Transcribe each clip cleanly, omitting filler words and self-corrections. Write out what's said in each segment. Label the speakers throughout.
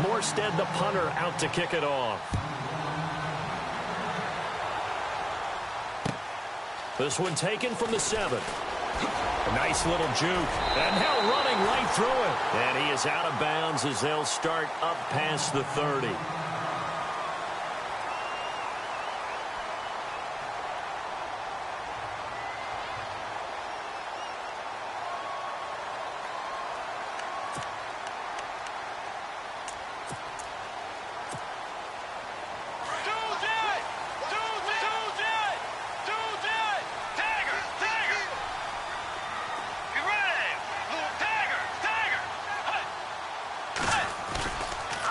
Speaker 1: Morstead, the punter, out to kick it off. This one taken from the 7. A nice little juke. And now running right through it. And he is out of bounds as they'll start up past the 30.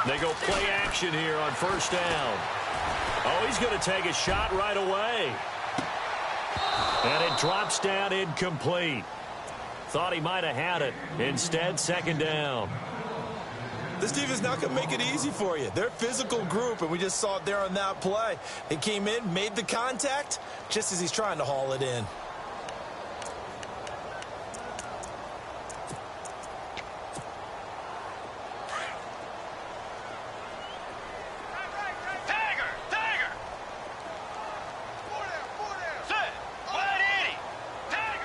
Speaker 1: They go play action here on first down. Oh, he's going to take a shot right away. And it drops down incomplete. Thought he might have had it. Instead, second down.
Speaker 2: This defense not going to make it easy for you. They're a physical group, and we just saw it there on that play. They came in, made the contact, just as he's trying to haul it in.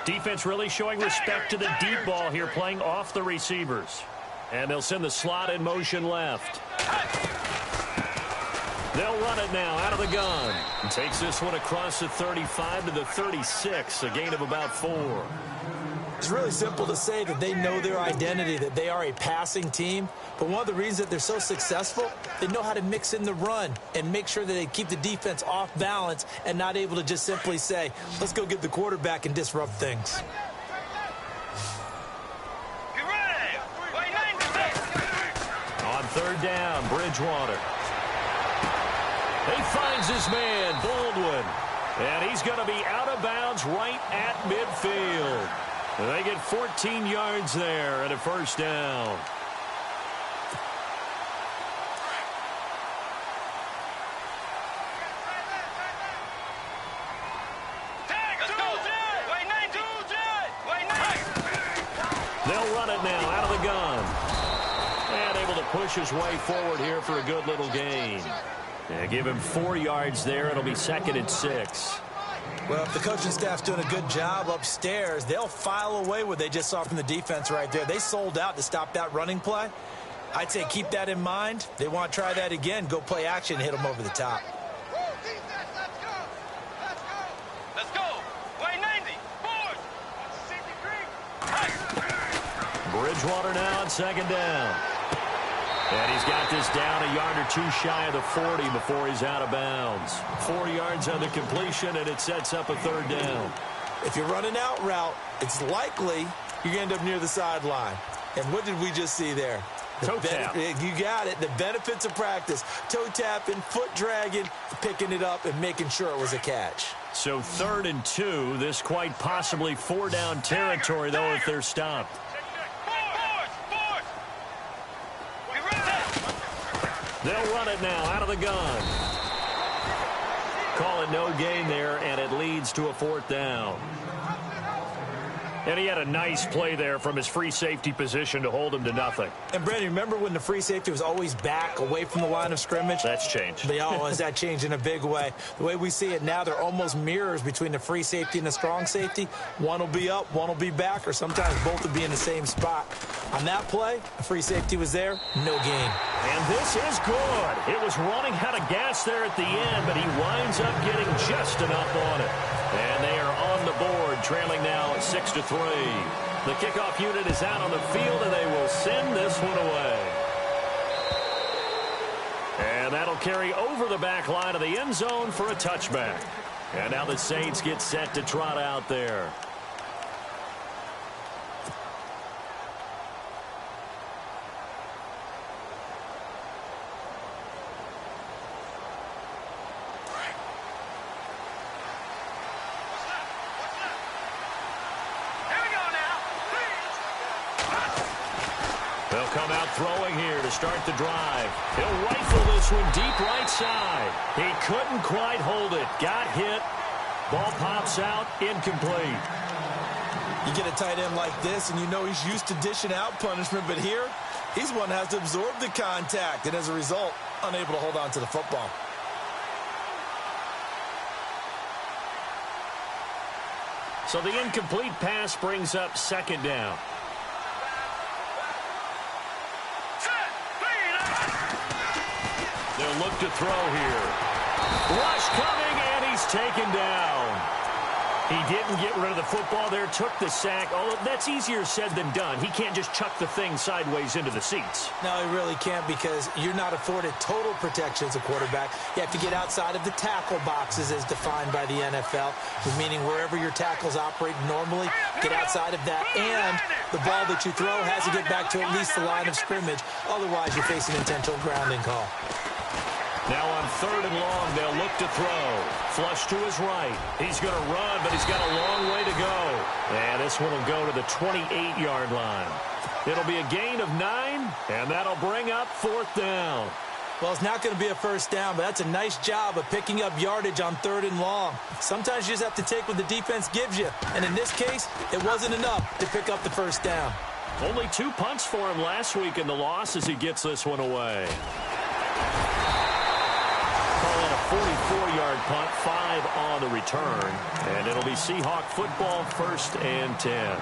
Speaker 1: Defense really showing respect to the deep ball here, playing off the receivers. And they'll send the slot in motion left. They'll run it now out of the gun. And takes this one across the 35 to the 36, a gain of about 4.
Speaker 2: It's really simple to say that they know their identity, that they are a passing team. But one of the reasons that they're so successful, they know how to mix in the run and make sure that they keep the defense off balance and not able to just simply say, let's go get the quarterback and disrupt things.
Speaker 1: On third down, Bridgewater. He finds his man, Baldwin. And he's going to be out of bounds right at midfield. They get 14 yards there and a first down. They'll run it now out of the gun. And able to push his way forward here for a good little gain. And give him 4 yards there. It'll be 2nd and 6.
Speaker 2: Well, if the coaching staff's doing a good job upstairs, they'll file away what they just saw from the defense right there. They sold out to stop that running play. I'd say keep that in mind. They want to try that again. Go play action and hit them over the top.
Speaker 3: Let's go. Way 90. Forward.
Speaker 1: Bridgewater now on second down. And he's got this down a yard or two shy of the 40 before he's out of bounds. 4 yards on the completion, and it sets up a third down.
Speaker 2: If you're running out route, it's likely you're going to end up near the sideline. And what did we just see there?
Speaker 1: Toe tap.
Speaker 2: You got it. The benefits of practice. Toe tapping, foot dragging, picking it up, and making sure it was a catch.
Speaker 1: So 3rd and 2. This quite possibly 4-down territory, though, if they're stopped. They'll run it now out of the gun. Call it no gain there, and it leads to a 4th down. And he had a nice play there from his free safety position to hold him to nothing.
Speaker 2: And, Brandon, remember when the free safety was always back away from the line of scrimmage?
Speaker 1: That's changed.
Speaker 2: Has that changed in a big way? The way we see it now, they're almost mirrors between the free safety and the strong safety. One will be up, one will be back, or sometimes both will be in the same spot. On that play, the free safety was there, no gain.
Speaker 1: And this is good. It was running out of gas there at the end, but he winds up getting just enough on it. And they are on the board, trailing now 6-3. The kickoff unit is out on the field, and they will send this one away. And that'll carry over the back line of the end zone for a touchback. And now the Saints get set to trot out there. They'll come out throwing here to start the drive. He'll rifle this one deep right side. He couldn't quite hold it. Got hit. Ball pops out. Incomplete.
Speaker 2: You get a tight end like this, and you know he's used to dishing out punishment, but here, he's one that has to absorb the contact, and as a result, unable to hold on to the football.
Speaker 1: So the incomplete pass brings up second down. They'll look to throw here. Rush coming, and he's taken down. He didn't get rid of the football there, took the sack. Although that's easier said than done. He can't just chuck the thing sideways into the seats.
Speaker 2: No, he really can't, because you're not afforded total protection as a quarterback. You have to get outside of the tackle boxes as defined by the NFL, meaning wherever your tackles operate normally, get outside of that, and the ball that you throw has to get back to at least the line of scrimmage. Otherwise, you're facing an intentional grounding call.
Speaker 1: Now on third and long, they'll look to throw. Flush to his right. He's going to run, but he's got a long way to go. And this one will go to the 28-yard line. It'll be a gain of 9, and that'll bring up fourth down.
Speaker 2: Well, it's not going to be a first down, but that's a nice job of picking up yardage on third and long. Sometimes you just have to take what the defense gives you, and in this case, it wasn't enough to pick up the first down.
Speaker 1: Only 2 punts for him last week in the loss as he gets this one away. 44-yard punt, 5 on the return, and it'll be Seahawk football, 1st and 10.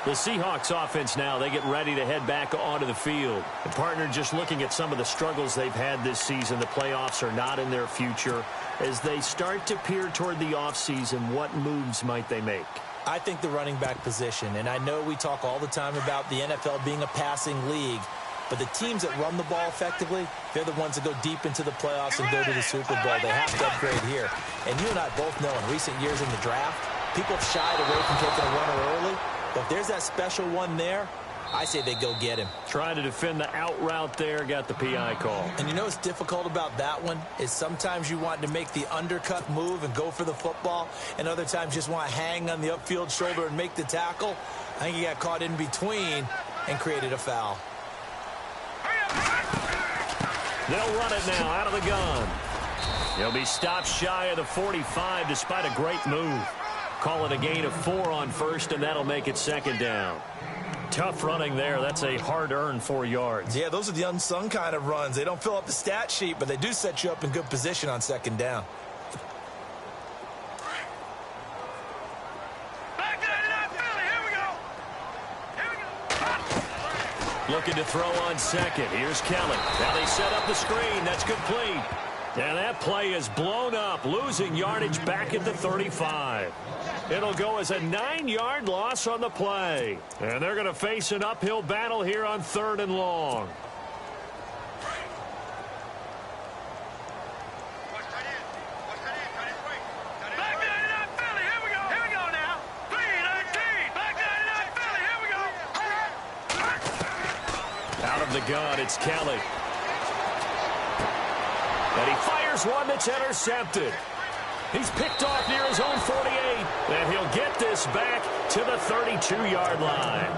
Speaker 1: The Seahawks offense now, they get ready to head back onto the field. And partner, just looking at some of the struggles they've had this season, the playoffs are not in their future. As they start to peer toward the offseason, what moves might they make?
Speaker 2: I think the running back position, and I know we talk all the time about the NFL being a passing league, but the teams that run the ball effectively, they're the ones that go deep into the playoffs and go to the Super Bowl. They have to upgrade here. And you and I both know in recent years in the draft, people have shied away from taking a runner early. But if there's that special one there, I say they go get him.
Speaker 1: Trying to defend the out route there, got the PI call.
Speaker 2: And you know what's difficult about that one is sometimes you want to make the undercut move and go for the football, and other times you just want to hang on the upfield shoulder and make the tackle. I think he got caught in between and created a foul.
Speaker 1: They'll run it now out of the gun. He'll be stopped shy of the 45 despite a great move. Call it a gain of 4 on first, and that'll make it second down. Tough running there. That's a hard-earned 4 yards.
Speaker 2: Yeah, those are the unsung kind of runs. They don't fill up the stat sheet, but they do set you up in good position on second down.
Speaker 1: Looking to throw on second. Here's Kelly. Now they set up the screen. That's complete. And that play is blown up, losing yardage back at the 35. It'll go as a 9-yard loss on the play. And they're going to face an uphill battle here on third and long. Out of the gun, it's Kelly. And he fires one that's intercepted. He's picked off near his own 48. And he'll get this back to the 32-yard line.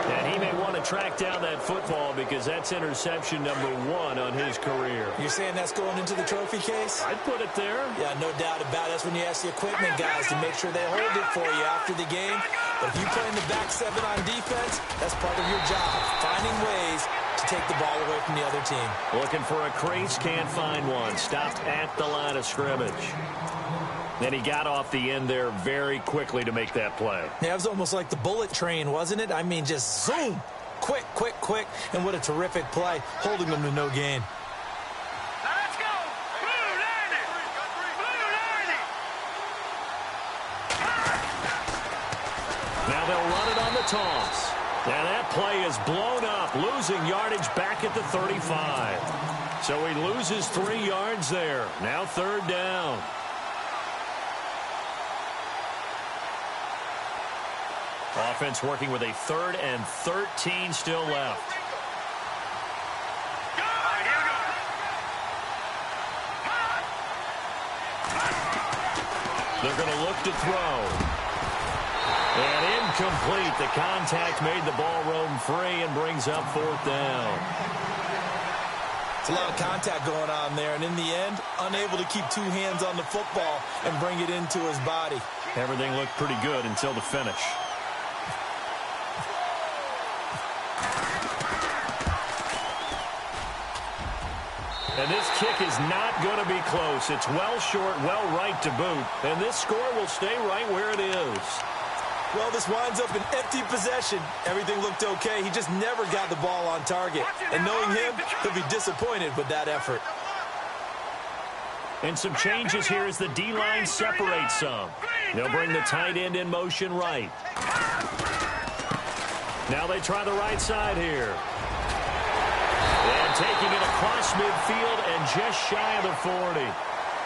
Speaker 1: And he may want to track down that football because that's interception number 1 on his career.
Speaker 2: You're saying that's going into the trophy case?
Speaker 1: I'd put it there.
Speaker 2: Yeah, no doubt about it. That's when you ask the equipment guys to make sure they hold it for you after the game. But if you play in the back 7 on defense, that's part of your job, finding ways to take the ball away from the other team.
Speaker 1: Looking for a crease, can't find one. Stopped at the line of scrimmage. Then he got off the end there very quickly to make that play.
Speaker 2: Yeah, it was almost like the bullet train, wasn't it? I mean, just zoom, quick, quick, quick, and what a terrific play, holding them to no gain.
Speaker 3: Let's go! Blue 90! Blue 90!
Speaker 1: Now they'll run it on the toss. And that play is blown up, losing yardage back at the 35. So he loses 3 yards there. Now third down. Offense working with a 3rd and 13 still left. They're going to look to throw. And incomplete. The contact made the ball roam free and brings up 4th down.
Speaker 2: It's a lot of contact going on there, and in the end, unable to keep two hands on the football and bring it into his body.
Speaker 1: Everything looked pretty good until the finish. And this kick is not going to be close. It's well short, well right to boot. And this score will stay right where it is.
Speaker 2: Well, this winds up an empty possession. Everything looked okay. He just never got the ball on target. And knowing him, he'll be disappointed with that effort.
Speaker 1: And some changes here as the D-line separates some. They'll bring the tight end in motion right. Now they try the right side here. And taking it across midfield and just shy of the 40.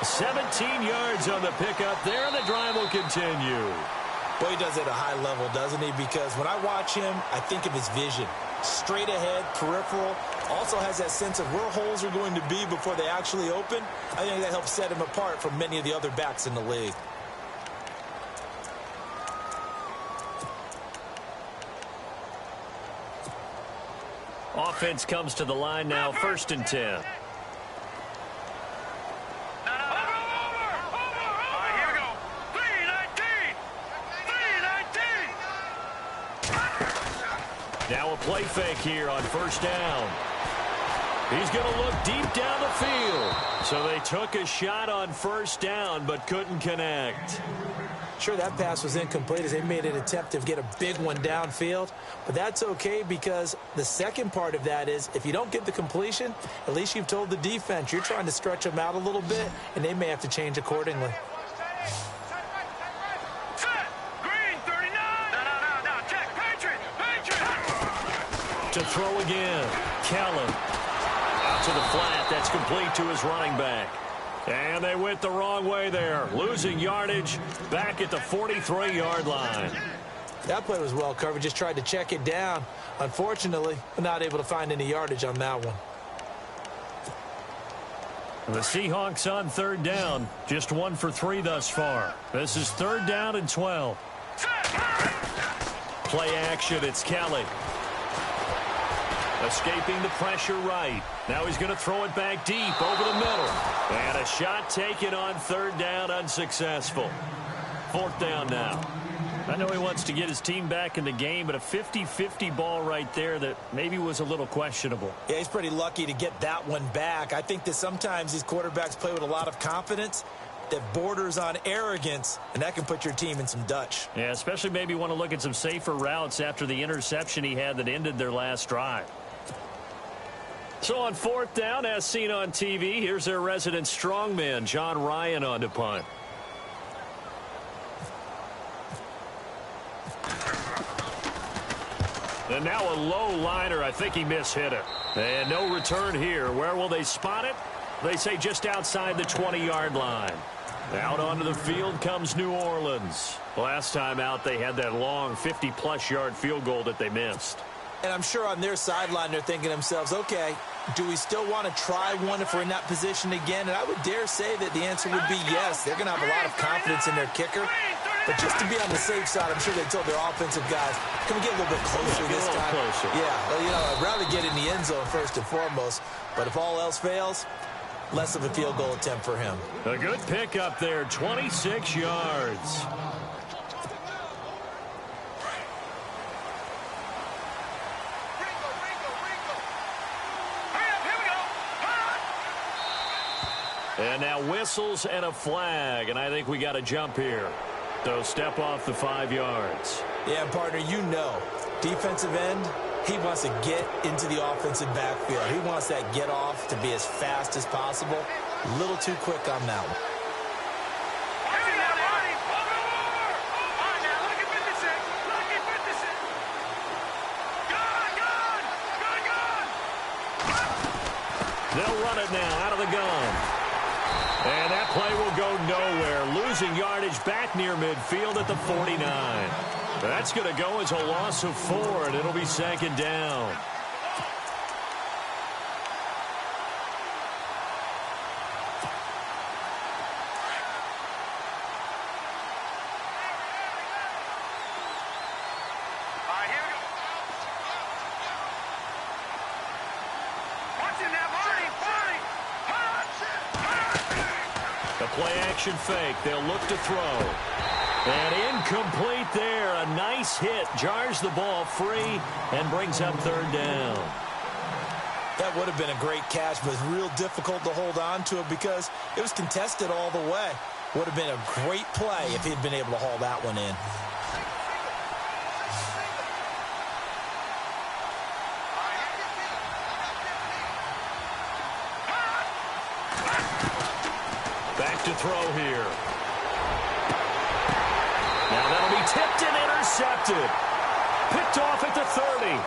Speaker 1: 17 yards on the pickup there, and the drive will continue.
Speaker 2: Boy, he does it at a high level, doesn't he? Because when I watch him, I think of his vision. Straight ahead, peripheral. Also has that sense of where holes are going to be before they actually open. I think that helps set him apart from many of the other backs in the league.
Speaker 1: Offense comes to the line now, 1st and 10. Now a play fake here on 1st down. He's going to look deep down the field. So they took a shot on 1st down but couldn't connect.
Speaker 2: Sure, that pass was incomplete as they made an attempt to get a big one downfield. But that's okay because the second part of that is if you don't get the completion, at least you've told the defense you're trying to stretch them out a little bit, and they may have to change accordingly.
Speaker 1: To throw again. Kellen. Out to the flat. That's complete to his running back. And they went the wrong way there. Losing yardage back at the 43-yard line.
Speaker 2: That play was well covered. Just tried to check it down. Unfortunately, not able to find any yardage on that one.
Speaker 1: The Seahawks on 3rd down. Just 1 for 3 thus far. This is 3rd down and 12. Play action. It's Kelly. Escaping the pressure right. Now he's going to throw it back deep over the middle. And a shot taken on 3rd down, unsuccessful. 4th down now. I know he wants to get his team back in the game, but a 50-50 ball right there that maybe was a little questionable.
Speaker 2: Yeah, he's pretty lucky to get that one back. I think that sometimes these quarterbacks play with a lot of confidence that borders on arrogance, and that can put your team in some Dutch.
Speaker 1: Yeah, especially maybe want to look at some safer routes after the interception he had that ended their last drive. So on 4th down, as seen on TV, here's their resident strongman, John Ryan, on to punt. And now a low liner. I think he mishit it. And no return here. Where will they spot it? They say just outside the 20-yard line. Out onto the field comes New Orleans. Last time out, they had that long 50-plus yard field goal that they missed.
Speaker 2: And I'm sure on their sideline they're thinking to themselves, okay, do we still want to try one if we're in that position again? And I would dare say that the answer would be yes. They're going to have a lot of confidence in their kicker. But just to be on the safe side, I'm sure they told their offensive guys, can we get a little bit closer this time?
Speaker 1: Closer.
Speaker 2: Yeah, well, you know, I'd rather get in the end zone first and foremost. But if all else fails, less of a field goal attempt for him.
Speaker 1: A good pick up there, 26 yards. And now whistles and a flag, and I think we got a jump here. So step off the 5 yards.
Speaker 2: Yeah, partner, you know, defensive end, he wants to get into the offensive backfield. He wants that get off to be as fast as possible. A little too quick on that one.
Speaker 1: They'll run it now out of the gun. And that play will go nowhere. Losing yardage back near midfield at the 49. That's going to go as a loss of 4, and it'll be 2nd down. play action fake. They'll look to throw. And incomplete there. A nice hit. Jars the ball free and brings up third down.
Speaker 2: That would have been a great catch, but it's real difficult to hold on to it because it was contested all the way. Would have been a great play if he'd been able to haul that one in.
Speaker 1: Back to throw here. Now that'll be tipped and intercepted. Picked off at the 30.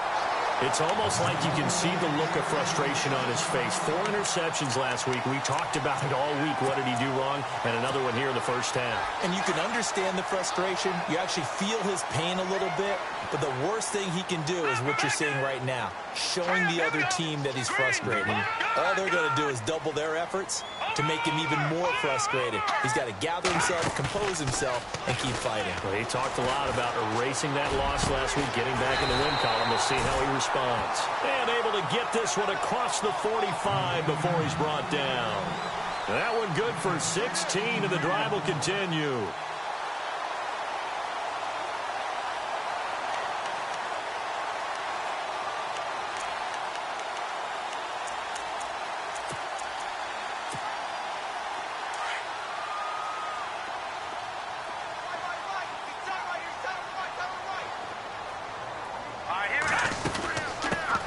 Speaker 1: It's almost like you can see the look of frustration on his face. 4 interceptions last week. We talked about it all week. What did he do wrong? And another one here in the first half.
Speaker 2: And you can understand the frustration. You actually feel his pain a little bit. But the worst thing he can do is what you're seeing right now, showing the other team that he's frustrated. All they're going to do is double their efforts to make him even more frustrated. He's got to gather himself, compose himself, and keep fighting.
Speaker 1: Well, he talked a lot about erasing that loss last week, getting back in the win column. We'll see how he responds. And able to get this one across the 45 before he's brought down. That one good for 16, and the drive will continue.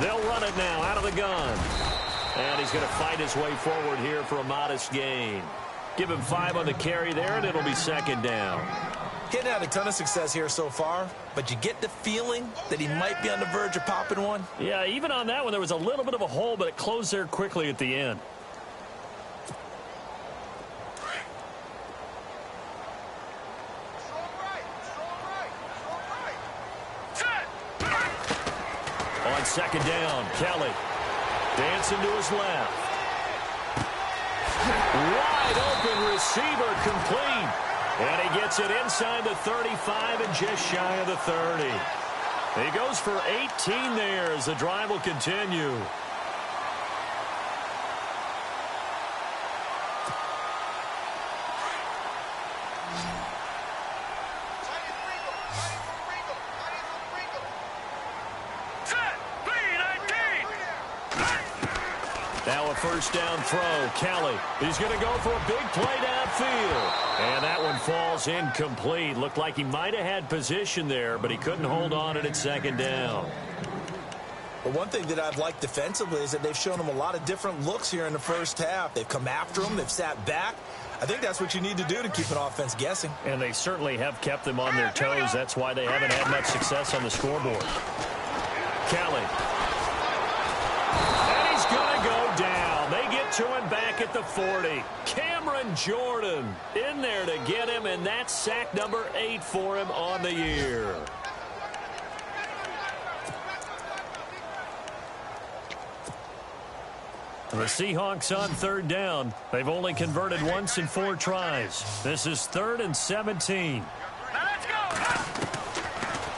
Speaker 1: They'll run it now out of the gun. And he's going to fight his way forward here for a modest gain. Give him 5 on the carry there, and it'll be second down.
Speaker 2: Getting had a ton of success here so far, but you get the feeling that he might be on the verge of popping one.
Speaker 1: Yeah, even on that one, there was a little bit of a hole, but it closed there quickly at the end. On second down, Kelly dancing to his left. Wide open receiver, complete. And he gets it inside the 35 and just shy of the 30. He goes for 18 there as the drive will continue. Now a first down throw. Kelly, he's going to go for a big play downfield. And that one falls incomplete. Looked like he might have had position there, but he couldn't hold on at second down.
Speaker 2: But one thing that I've liked defensively is that they've shown him a lot of different looks here in the first half. They've come after him. They've sat back. I think that's what you need to do to keep an offense guessing.
Speaker 1: And they certainly have kept them on their toes. That's why they haven't had much success on the scoreboard. Kelly. And he's going to go down. They get to him back at the 40. Cameron Jordan in there to get him, and that's sack number 8 for him on the year. The Seahawks on third down. They've only converted once in 4 tries. This is 3rd and 17.
Speaker 3: Let's go.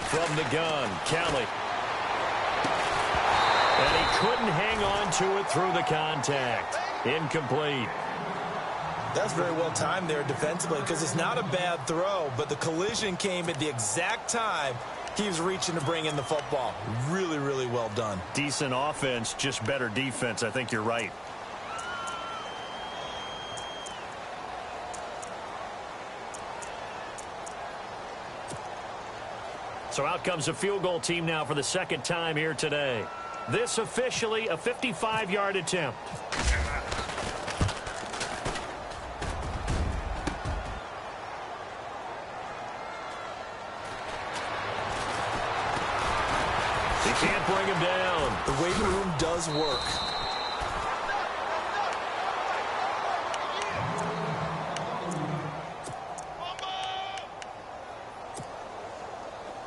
Speaker 1: From the gun, Kelly. And he couldn't hang on to it through the contact. Incomplete.
Speaker 2: That's very well timed there defensively because it's not a bad throw, but the collision came at the exact time he was reaching to bring in the football. Really, really well done.
Speaker 1: Decent offense, just better defense. I think you're right. So out comes a field goal team now for the second time here today. This officially a 55-yard attempt. He can't bring him down.
Speaker 2: The waiting room does work.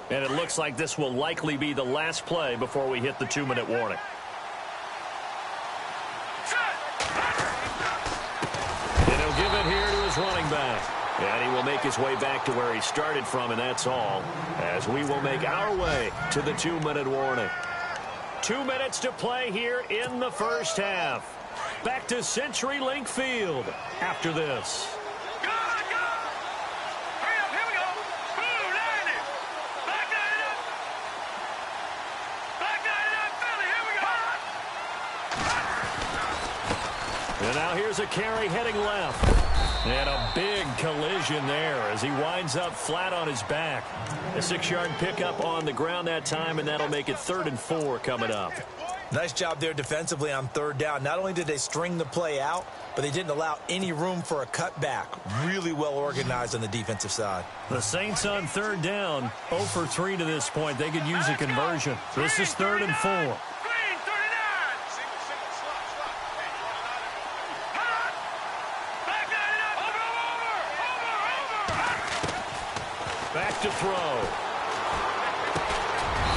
Speaker 1: And it looks like this will likely be the last play before we hit the 2-minute warning. And he'll give it here to his running back. And he will make his way back to where he started from, and that's all, as we will make our way to the 2-minute warning. 2 minutes to play here in the first half. Back to CenturyLink Field after this. And now here's a carry heading left. And a big collision there as he winds up flat on his back. A 6-yard pickup on the ground that time, and that'll make it 3rd and 4 coming up.
Speaker 2: Nice job there defensively on 3rd down. Not only did they string the play out, but they didn't allow any room for a cutback. Really well organized on the defensive side.
Speaker 1: The Saints on 3rd down, 0 for 3 to this point. They could use a conversion. This is 3rd and 4. Back to throw.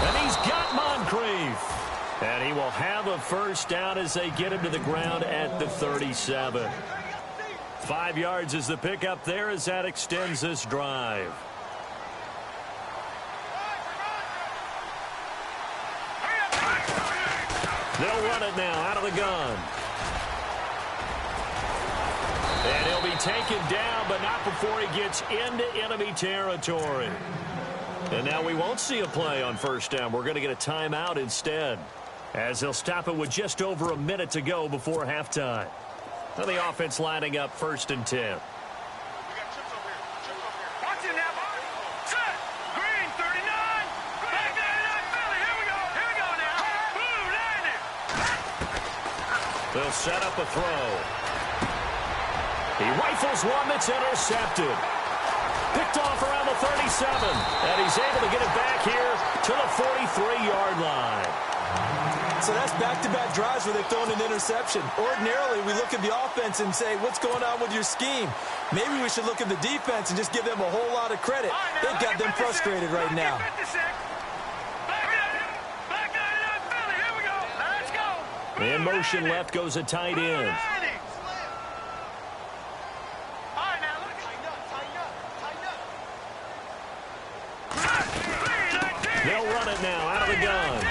Speaker 1: And he's got Moncrief. And he will have a 1st down as they get him to the ground at the 37. 5 yards is the pickup there as that extends this drive. They'll run it now out of the gun. And he'll be taken down, but not before he gets into enemy territory. And now we won't see a play on 1st down. We're going to get a timeout instead, as they'll stop it with just over a minute to go before halftime. Now the offense lining up 1st and 10.
Speaker 3: Watch it now. Set. Green, 39. Back 99, Philly. Here we go. Here we go now. Blue, landing.
Speaker 1: They'll set up a throw. He rifles one that's intercepted. Picked off around the 37. And he's able to get it back here to the 43-yard line.
Speaker 2: So that's back-to-back drives where they've thrown an interception. Ordinarily, we look at the offense and say, what's going on with your scheme? Maybe we should look at the defense and just give them a whole lot of credit. They've got them frustrated right now.
Speaker 1: In motion left goes a tight end. They'll run it now out of the gun.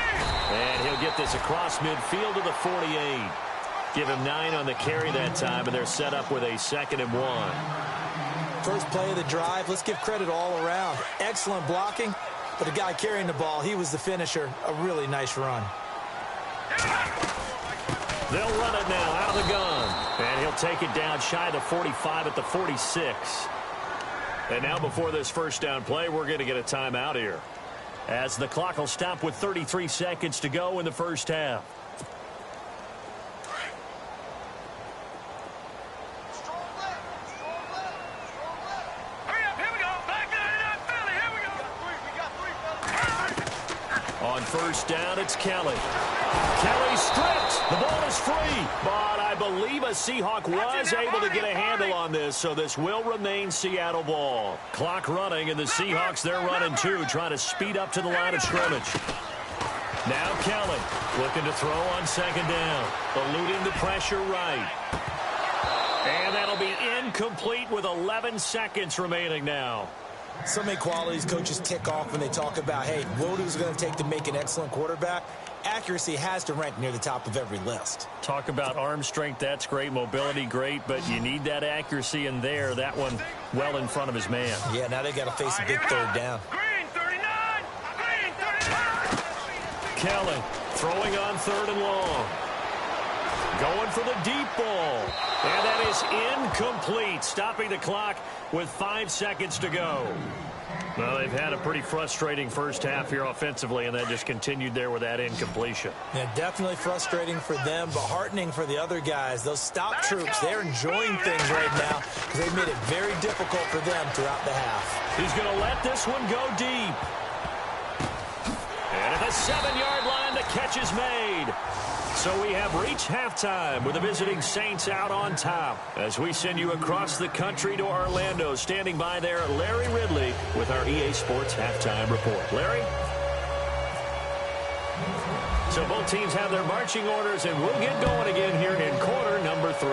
Speaker 1: And he'll get this across midfield to the 48. Give him 9 on the carry that time, and they're set up with a 2nd and 1.
Speaker 2: First play of the drive, let's give credit all around. Excellent blocking, but the guy carrying the ball, he was the finisher. A really nice run.
Speaker 1: They'll run it now out of the gun. And he'll take it down shy of the 45 at the 46. And now before this 1st down play, we're going to get a timeout here, as the clock will stop with 33 seconds to go in the 1st half. On 1st down, it's Kelly. Kelly stripped. The ball is free. But I believe a Seahawk was able to get a handle on this, so this will remain Seattle ball. Clock running, and the Seahawks, they're running too, trying to speed up to the line of scrimmage. Now Kelly looking to throw on 2nd down, eluding the pressure right. And that'll be incomplete with 11 seconds remaining now.
Speaker 2: So many qualities coaches tick off when they talk about, hey, what it was going to take to make an excellent quarterback. Accuracy has to rank near the top of every list.
Speaker 1: Talk about arm strength, that's great. Mobility, great, but you need that accuracy in there. That one well in front of his man.
Speaker 2: Yeah, now they got to face a big 3rd down.
Speaker 3: Green, 39. Green, 39.
Speaker 1: Kelly throwing on 3rd and long. Going for the deep ball. And that is incomplete, stopping the clock with 5 seconds to go. Well, they've had a pretty frustrating 1st half here offensively, and that just continued there with that incompletion.
Speaker 2: Yeah, definitely frustrating for them, but heartening for the other guys. Those stop troops, they're enjoying things right now because they've made it very difficult for them throughout the half.
Speaker 1: He's going to let this one go deep. And at the 7-yard line, the catch is made. So we have reached halftime with the visiting Saints out on top. As we send you across the country to Orlando, standing by there, Larry Ridley with our EA Sports Halftime Report. Larry? So both teams have their marching orders, and we'll get going again here in quarter number 3.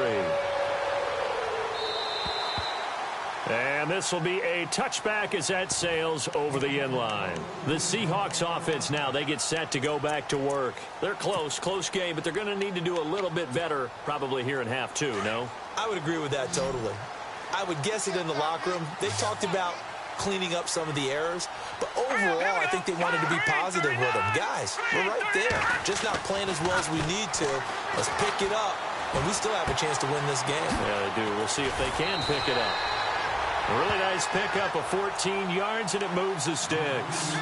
Speaker 1: And this will be a touchback as that sails over the end line. The Seahawks offense now, they get set to go back to work. They're close game, but they're going to need to do a little bit better probably here in half 2, no?
Speaker 2: I would agree with that totally. I would guess it in the locker room. They talked about cleaning up some of the errors, but overall, I think they wanted to be positive with them. Guys, we're right there. Just not playing as well as we need to. Let's pick it up and we still have a chance to win this game.
Speaker 1: Yeah, they do. We'll see if they can pick it up. A really nice pickup of 14 yards, and it moves the sticks.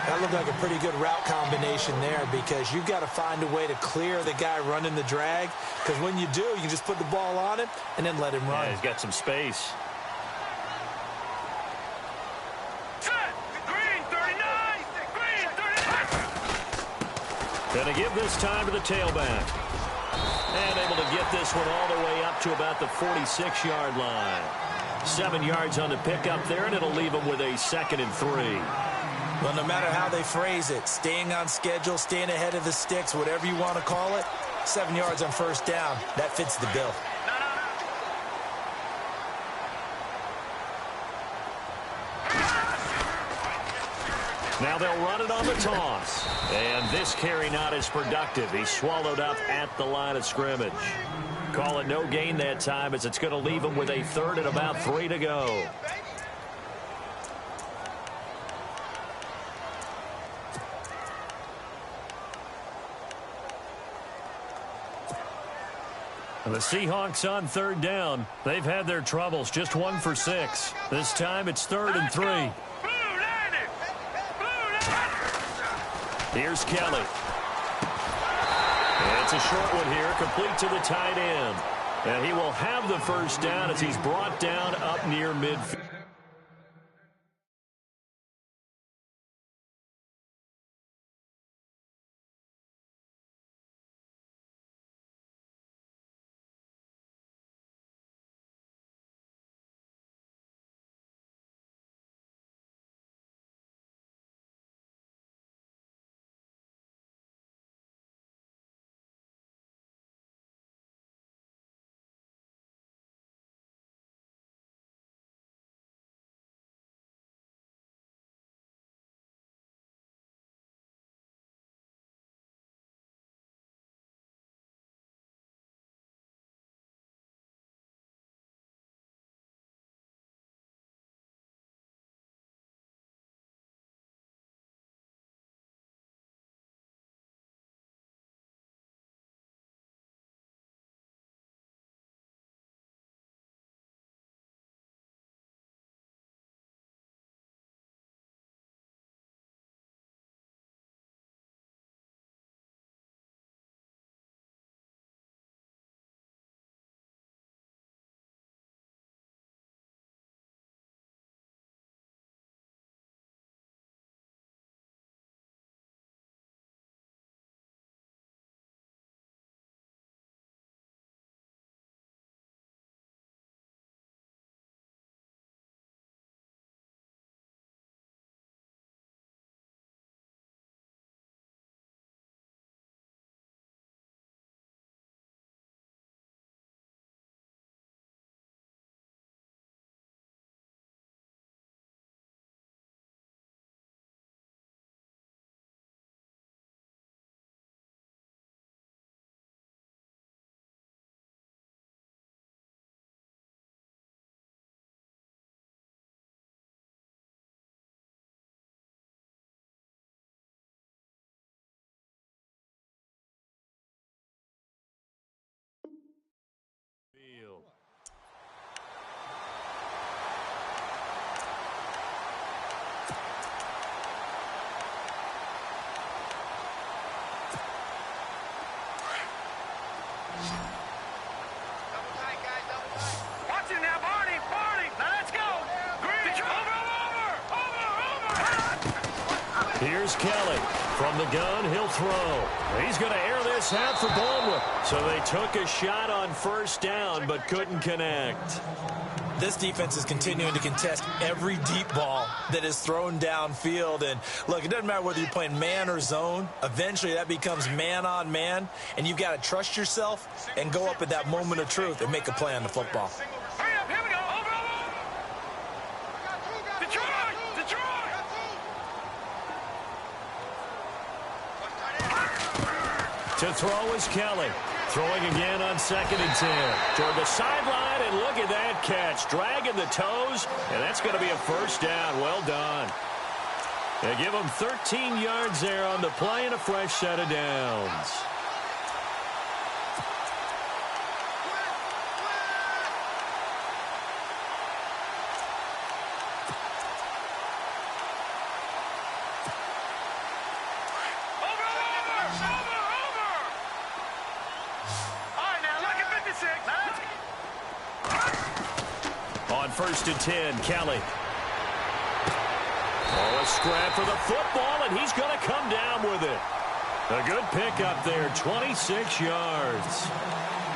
Speaker 2: That looked like a pretty good route combination there, because you've got to find a way to clear the guy running the drag, because when you do, you can just put the ball on him and then let him run.
Speaker 1: Yeah, he's got some space.
Speaker 3: Green 39! Green 39!
Speaker 1: Gonna give this time to the tailback. And able to get this one all the way up to about the 46-yard line. 7 yards on the pickup there, and it'll leave them with a 2nd and 3.
Speaker 2: Well, no matter how they phrase it, staying on schedule, staying ahead of the sticks, whatever you want to call it, 7 yards on first down, that fits the bill.
Speaker 1: Now they'll run it on the toss. And this carry not as productive. He's swallowed up at the line of scrimmage. Call it no gain that time, as it's going to leave him with a 3rd and about 3 to go. And the Seahawks on 3rd down. They've had their troubles, just 1 for 6. This time it's 3rd and 3. Here's Kelly. And it's a short one here, complete to the tight end. And he will have the first down as he's brought down up near midfield.
Speaker 3: Watch it now, Barney! Barney! Now let's go! Green! Over!
Speaker 1: Here's Kelly. From the gun, he'll throw. He's going to air this out for Baldwin. So they took a shot on first down, but couldn't connect.
Speaker 2: This defense is continuing to contest every deep ball that is thrown downfield. And, look, it doesn't matter whether you're playing man or zone. Eventually, that becomes man-on-man, and you've got to trust yourself and go up at that moment of truth and make a play on the football.
Speaker 3: Hurry up! Here we go! Over! Detroit! Detroit!
Speaker 1: To throw is Kelly. Throwing again on 2nd and 10. Toward the sideline, and look at that catch. Dragging the toes, and that's going to be a first down. Well done. They give him 13 yards there on the play and a fresh set of downs. first and 10. Kelly. Oh, a scrap for the football, and he's going to come down with it. A good pickup there, 26 yards.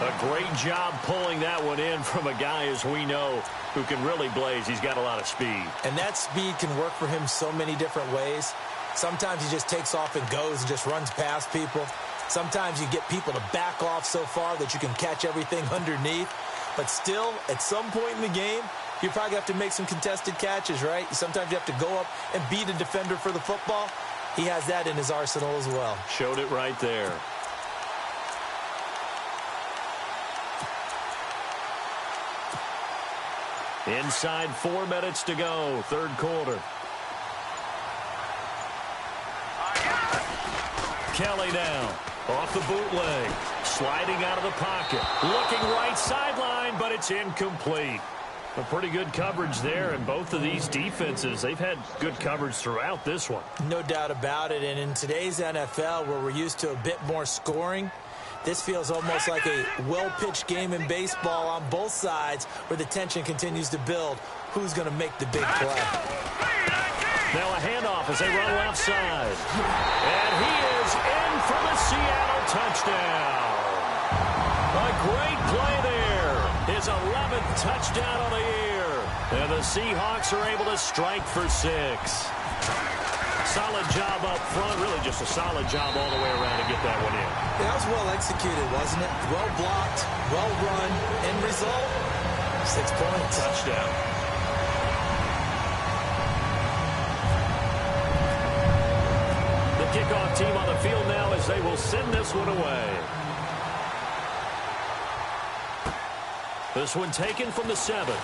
Speaker 1: A great job pulling that one in from a guy, as we know, who can really blaze. He's got a lot of speed.
Speaker 2: And that speed can work for him so many different ways. Sometimes he just takes off and goes and just runs past people. Sometimes you get people to back off so far that you can catch everything underneath. But still, at some point in the game, you probably have to make some contested catches, right? Sometimes you have to go up and beat a defender for the football. He has that in his arsenal as well.
Speaker 1: Showed it right there. Inside 4 minutes to go, third quarter. Kelly now, off the bootleg, sliding out of the pocket, looking right sideline, but it's incomplete. A pretty good coverage there, and both of these defenses, they've had good coverage throughout this one.
Speaker 2: No doubt about it, and in today's NFL, where we're used to a bit more scoring, this feels almost like a well-pitched game in baseball on both sides where the tension continues to build. Who's going to make the big play?
Speaker 1: Now a handoff as they run left side. And he is in for the Seattle touchdown. A great play there. His 11th touchdown of the year. And the Seahawks are able to strike for 6. Solid job up front. Really just a solid job all the way around to get that one in.
Speaker 2: That was well executed, wasn't it? Well blocked, well run. End result, 6 points.
Speaker 1: Touchdown. The kickoff team on the field now as they will send this one away. This one taken from the 7.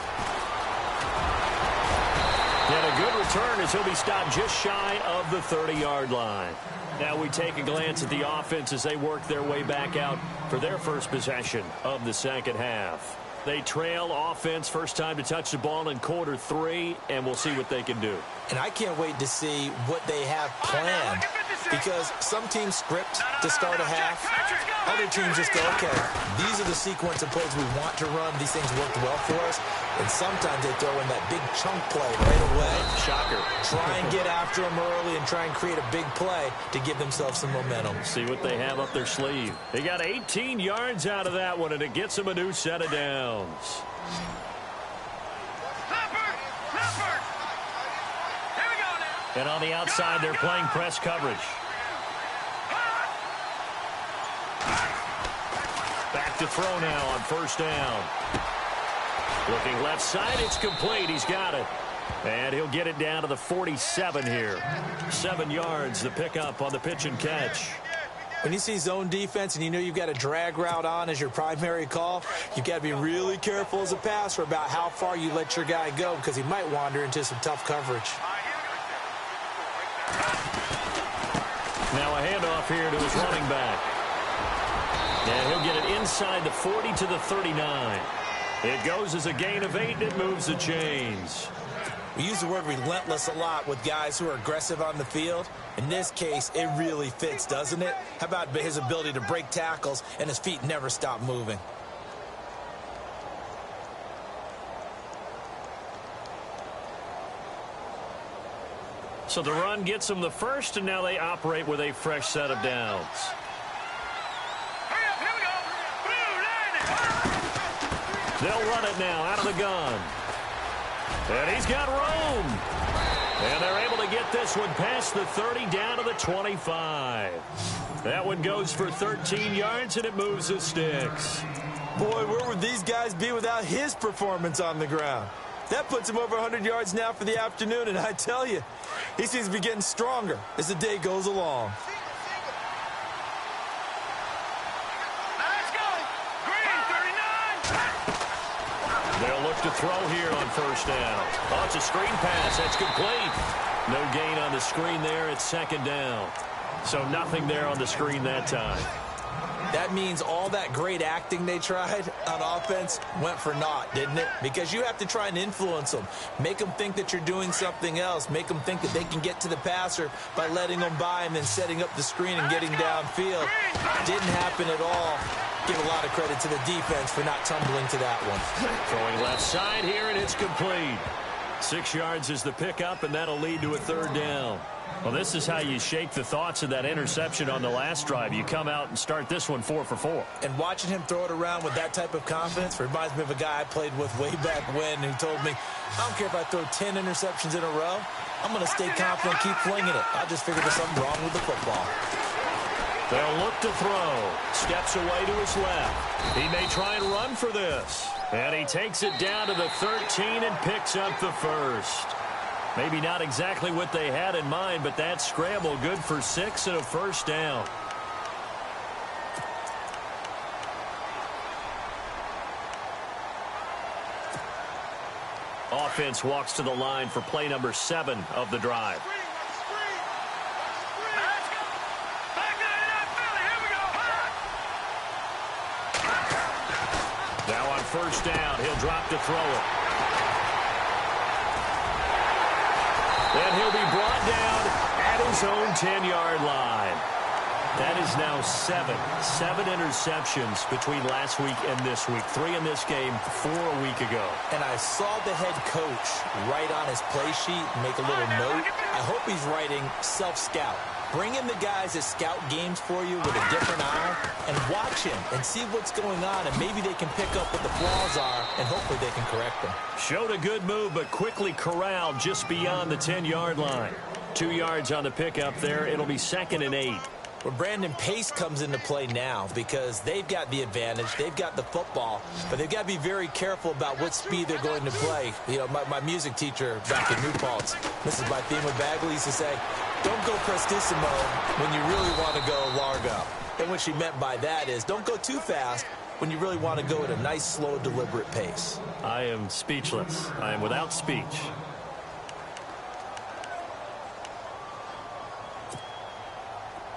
Speaker 1: And a good return as he'll be stopped just shy of the 30-yard line. Now we take a glance at the offense as they work their way back out for their first possession of the second half. They trail offense, first time to touch the ball in quarter 3, and we'll see what they can do.
Speaker 2: And I can't wait to see what they have planned, because some teams script to start a half. Other teams just go, okay, these are the sequence of plays we want to run. These things worked well for us. And sometimes they throw in that big chunk play right away.
Speaker 1: Shocker.
Speaker 2: Try and get after them early and try and create a big play to give themselves some momentum.
Speaker 1: See what they have up their sleeve. They got 18 yards out of that one, and it gets them a new set of downs. And on the outside, they're playing press coverage. Back to throw now on first down. Looking left side, it's complete. He's got it. And he'll get it down to the 47 here. 7 yards, the pickup on the pitch and catch.
Speaker 2: When you see zone defense and you know you've got a drag route on as your primary call, you've got to be really careful as a passer about how far you let your guy go, because he might wander into some tough coverage.
Speaker 1: Now a handoff here to his running back. And he'll get it inside the 40 to the 39. It goes as a gain of 8, and it moves the chains.
Speaker 2: We use the word relentless a lot with guys who are aggressive on the field. In this case, it really fits, doesn't it? How about his ability to break tackles and his feet never stop moving?
Speaker 1: So the run gets them the first, and now they operate with a fresh set of downs. They'll run it now out of the gun. And he's got room. And they're able to get this one past the 30 down to the 25. That one goes for 13 yards, and it moves the sticks.
Speaker 2: Boy, where would these guys be without his performance on the ground? That puts him over 100 yards now for the afternoon, and I tell you, he seems to be getting stronger as the day goes along.
Speaker 1: They'll look to throw here on first down. Oh, it's a screen pass. That's complete. No gain on the screen there. It's second down. So nothing there on the screen that time.
Speaker 2: That means all that great acting they tried on offense went for naught, didn't it? Because you have to try and influence them. Make them think that you're doing something else. Make them think that they can get to the passer by letting them by and then setting up the screen and getting downfield. Didn't happen at all. Give a lot of credit to the defense for not tumbling to that one.
Speaker 1: Throwing left side here, and it's complete. 6 yards is the pickup, and that'll lead to a third down. Well, this is how you shake the thoughts of that interception on the last drive. You come out and start this one 4 for 4.
Speaker 2: And watching him throw it around with that type of confidence reminds me of a guy I played with way back when who told me, I don't care if I throw 10 interceptions in a row. I'm going to stay confident, keep flinging it. I just figured there's something wrong with the football.
Speaker 1: They'll look to throw. Steps away to his left. He may try and run for this. And he takes it down to the 13 and picks up the first. Maybe not exactly what they had in mind, but that scramble good for 6 and a first down. Offense walks to the line for play number 7 of the drive. Now on first down, he'll drop to throw it. And he'll be brought down at his own 10-yard line. That is now 7 interceptions between last week and this week. 3 in this game, 4 a week ago.
Speaker 2: And I saw the head coach write on his play sheet, make a little note. I hope he's writing self-scout. Bring in the guys that scout games for you with a different eye and watch him and see what's going on, and maybe they can pick up what the flaws are, and hopefully they can correct them.
Speaker 1: Showed a good move, but quickly corralled just beyond the 10-yard line. 2 yards on the pickup there. It'll be 2nd and 8.
Speaker 2: Well, Brandon, pace comes into play now because they've got the advantage. They've got the football, but they've got to be very careful about what speed they're going to play. You know, my music teacher back in New Paltz, Mrs. Bythema Bagley, used to say, don't go prestissimo when you really want to go largo. And what she meant by that is don't go too fast when you really want to go at a nice, slow, deliberate pace.
Speaker 1: I am speechless. I am without speech.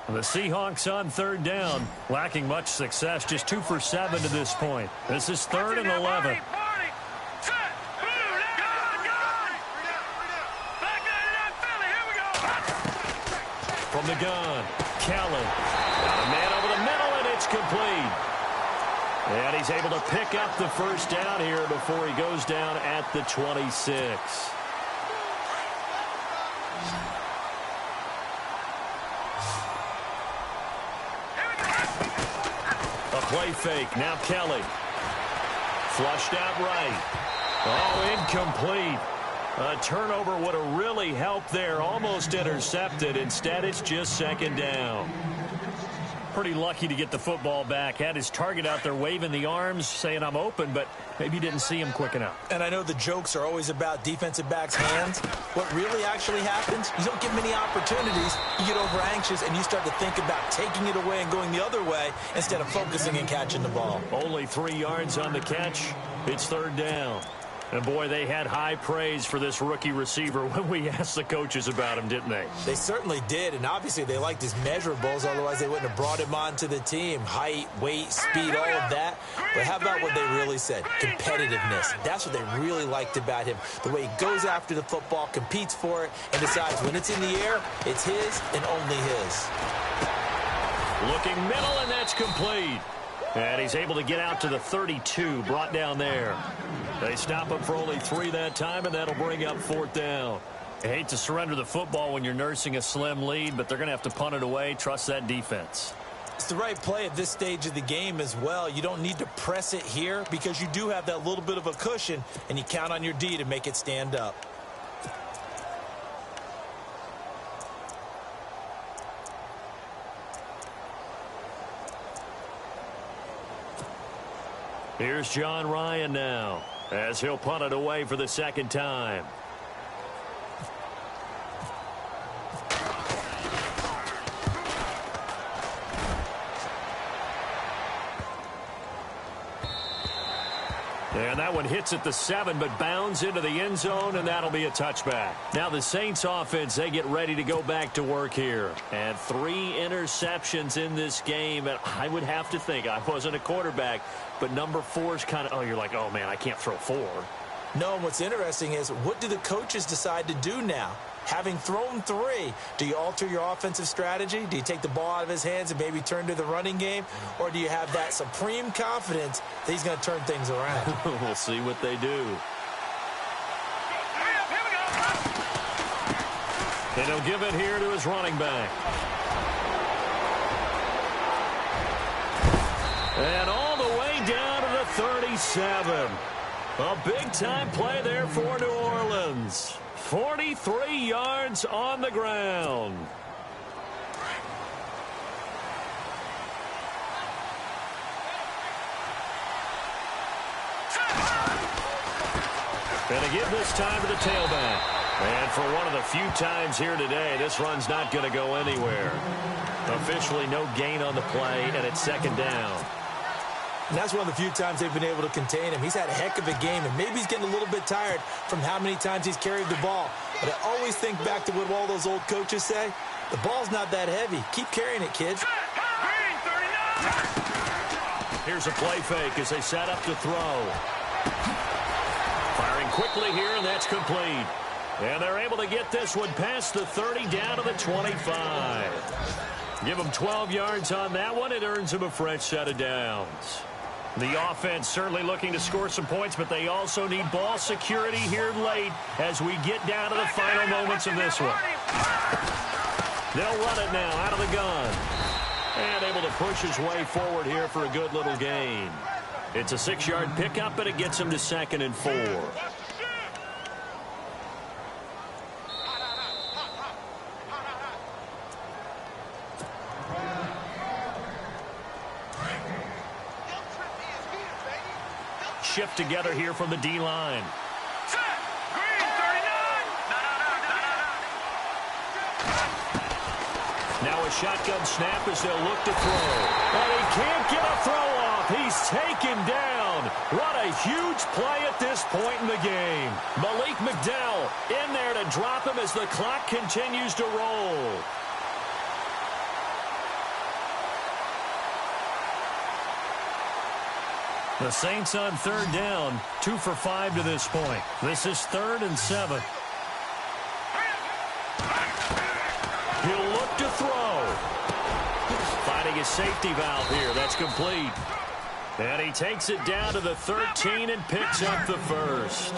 Speaker 1: The Seahawks on third down, lacking much success, just 2 for 7 to this point. This is 3rd and 11. From the gun, Kelly. Got a man over the middle, and it's complete. And he's able to pick up the first down here before he goes down at the 26. Play fake. Now Kelly. Flushed out right. Oh, incomplete. A turnover would have really helped there. Almost intercepted. Instead, it's just 2nd down. Pretty lucky to get the football back. Had his target out there waving the arms, saying I'm open, but maybe didn't see him quick enough.
Speaker 2: And I know the jokes are always about defensive backs' hands. What really actually happens, you don't get many opportunities. You get over anxious, and you start to think about taking it away and going the other way instead of focusing and catching the ball.
Speaker 1: Only 3 yards on the catch. It's 3rd down. And, boy, they had high praise for this rookie receiver when we asked the coaches about him, didn't they?
Speaker 2: They certainly did, and obviously they liked his measurables. Otherwise, they wouldn't have brought him onto the team. Height, weight, speed, all of that. But how about what they really said? Competitiveness. That's what they really liked about him. The way he goes after the football, competes for it, and decides when it's in the air, it's his and only his.
Speaker 1: Looking middle, and that's complete. And he's able to get out to the 32, brought down there. They stop him for only 3 that time, and that'll bring up 4th down. I hate to surrender the football when you're nursing a slim lead, but they're going to have to punt it away. Trust that defense.
Speaker 2: It's the right play at this stage of the game as well. You don't need to press it here because you do have that little bit of a cushion, and you count on your D to make it stand up.
Speaker 1: Here's John Ryan now, as he'll punt it away for the 2nd time. And that one hits at the 7, but bounds into the end zone, and that'll be a touchback. Now the Saints offense, they get ready to go back to work here. And 3 interceptions in this game, and I would have to think, I wasn't a quarterback, but number 4 is kind of, oh, you're like, oh, man, I can't throw 4.
Speaker 2: No, and what's interesting is, what do the coaches decide to do now? Having thrown 3, do you alter your offensive strategy? Do you take the ball out of his hands and maybe turn to the running game? Or do you have that supreme confidence that he's going to turn things around?
Speaker 1: We'll see what they do. And he'll give it here to his running back. And all the way down to the 37. A big-time play there for New Orleans. 43 yards on the ground. Going to give this time to the tailback. And for one of the few times here today, this run's not going to go anywhere. Officially no gain on the play, and it's second down.
Speaker 2: And that's one of the few times they've been able to contain him. He's had a heck of a game, and maybe he's getting a little bit tired from how many times he's carried the ball. But I always think back to what all those old coaches say. The ball's not that heavy. Keep carrying it, kids.
Speaker 1: Here's a play fake as they set up to throw. Firing quickly here, and that's complete. And they're able to get this one past the 30 down to the 25. Give them 12 yards on that one. It earns them a fresh set of downs. The offense certainly looking to score some points, but they also need ball security here late as we get down to the final moments of this one. They'll run it now out of the gun. And able to push his way forward here for a good little gain. It's a 6-yard pickup, but it gets him to 2nd and 4. Shift together here from the D-line. Now a shotgun snap as they'll look to throw. And he can't get a throw off. He's taken down. What a huge play at this point in the game. Malik McDowell in there to drop him as the clock continues to roll. The Saints on 3rd down, 2 for 5 to this point. This is 3rd and 7. He'll look to throw. Finding his safety valve here. That's complete. And he takes it down to the 13 and picks up the first.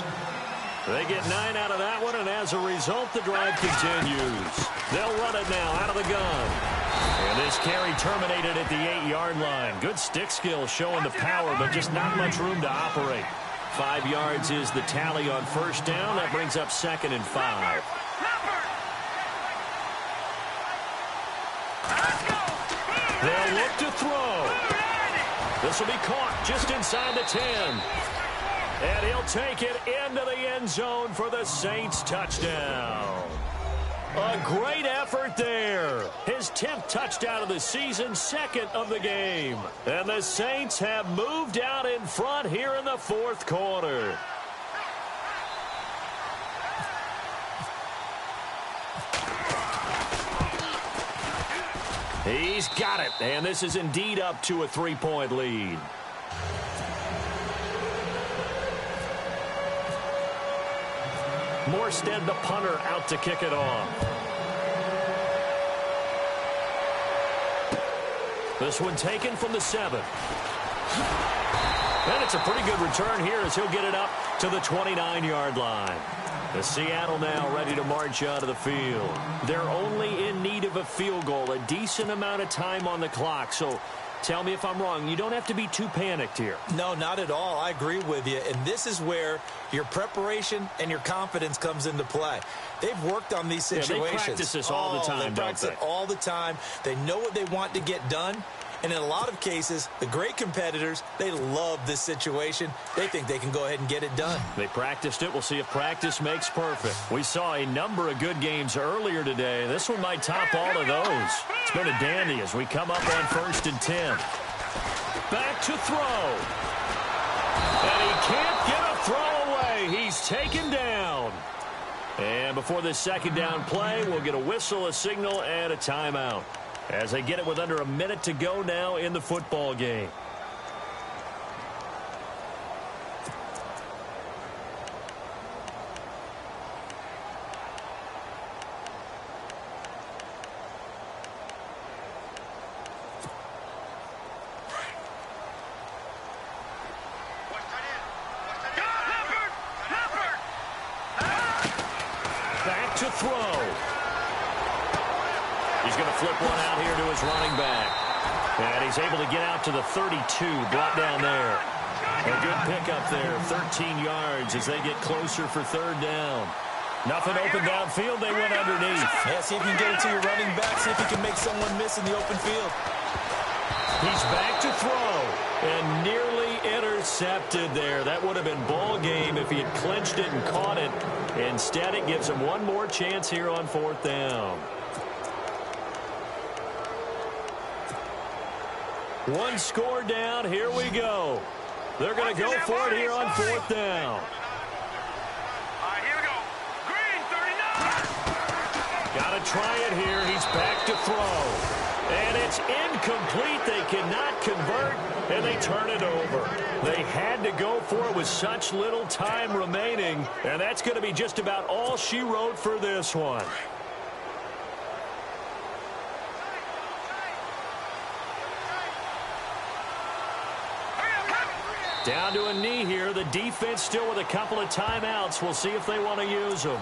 Speaker 1: They get 9 out of that one, and as a result, the drive continues. They'll run it now out of the gun. And this carry terminated at the 8-yard line. Good stick skill showing the power, but just not much room to operate. 5 yards is the tally on 1st down. That brings up 2nd and 5. They'll look to throw. This will be caught just inside the 10. And he'll take it into the end zone for the Saints touchdown. A great effort there. His 10th touchdown of the season, 2nd of the game. And the Saints have moved out in front here in the 4th quarter. He's got it, and this is indeed up to a 3-point lead. Morstead, the punter, out to kick it off. This one taken from the 7. And it's a pretty good return here as he'll get it up to the 29-yard line. The Seattle now ready to march out of the field. They're only in need of a field goal, a decent amount of time on the clock. So tell me if I'm wrong. You don't have to be too panicked here.
Speaker 2: No, not at all. I agree with you. And this is where your preparation and your confidence comes into play. They've worked on these situations.
Speaker 1: Yeah, they practice this all the time,
Speaker 2: They practice it all the time. They know what they want to get done. And in a lot of cases, the great competitors, they love this situation. They think they can go ahead and get it done.
Speaker 1: They practiced it. We'll see if practice makes perfect. We saw a number of good games earlier today. This one might top all of those. It's been a dandy as we come up on 1st and 10. Back to throw. And he can't get a throw away. He's taken down. And before this 2nd down play, we'll get a whistle, a signal, and a timeout, as they get it with under a minute to go now in the football game. to throw. He's going to flip one out here to his running back. And he's able to get out to the 32, brought down there. A good pickup there, 13 yards as they get closer for third down. Nothing open downfield, they went underneath.
Speaker 2: Yeah, see if you can get it to your running back, see if you can make someone miss in the open field.
Speaker 1: He's back to throw and nearly intercepted there. That would have been ball game if he had clinched it and caught it. Instead, it gives him one more chance here on fourth down. One score down. Here we go. They're going to go for it here on fourth down.
Speaker 3: All right, here we go. Green, 39.
Speaker 1: Got to try it here. He's back to throw. And it's incomplete. They cannot convert, and they turn it over. They had to go for it with such little time remaining, and that's going to be just about all she wrote for this one. Down to a knee here. The defense still with a couple of timeouts. We'll see if they want to use them.